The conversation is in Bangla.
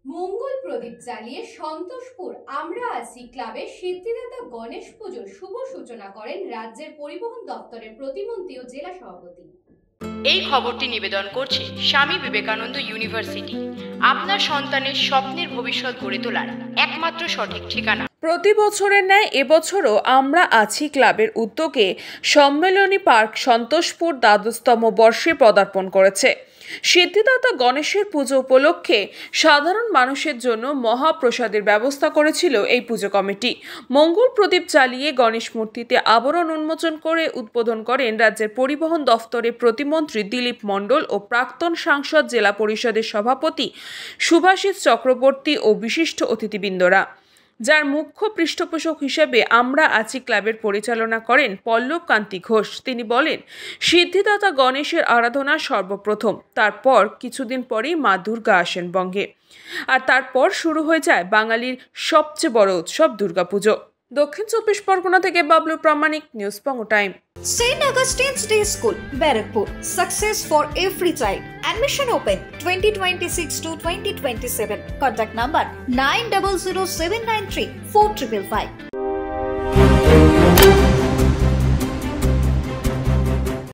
মঙ্গল প্রদীপ জ্বালিয়ে সন্তোষপুর আমরা আছি ক্লাবের সিদ্ধিদাতা গণেশ পুজোর শুভ সূচনা করেন রাজ্যের পরিবহন দপ্তরের প্রতিমন্ত্রী ও জেলা সভাপতি। এই খবরটি নিবেদন করছে স্বামী বিবেকানন্দ ইউনিভার্সিটি, আপনার সন্তানের স্বপ্নের ভবিষ্যৎ গড়ে তোলার একমাত্র সঠিক ঠিকানা। প্রতি বছরের ন্যায় এবছরও আমরা আছি ক্লাবের উদ্যোগে সম্মেলনী পার্ক সন্তোষপুর দ্বাদশতম বর্ষে পদার্পণ করেছে। সিদ্ধিদাতা গণেশের পুজো উপলক্ষে সাধারণ মানুষের জন্য মহাপ্রসাদের ব্যবস্থা করেছিল এই পুজো কমিটি। মঙ্গল প্রদীপ জ্বালিয়ে গণেশ মূর্তিতে আবরণ উন্মোচন করে উদ্বোধন করেন রাজ্যের পরিবহন দফতরের প্রতিমন্ত্রী দিলীপ মণ্ডল ও প্রাক্তন সাংসদ জেলা পরিষদের সভাপতি সুভাষিস চক্রবর্তী ও বিশিষ্ট অতিথিবৃন্দরা, যার মুখ্য পৃষ্ঠপোষক হিসেবে আমরা আছি ক্লাবের পরিচালনা করেন পল্লব কান্তি ঘোষ। তিনি বলেন, সিদ্ধিদাতা গণেশের আরাধনা সর্বপ্রথম, তারপর কিছুদিন পরেই মা দুর্গা আসেন বঙ্গে, আর তারপর শুরু হয়ে যায় বাঙালির সবচেয়ে বড় উৎসব দুর্গাপুজো। দক্ষিণ 24 পরগনা থেকে বাবলু প্রামাণিক, নিউজ পঙ্গো time. St. Augustine's Day School, Barakpur. Success for every child. Admission open 2026 to 2027. Contact number 900793 4555.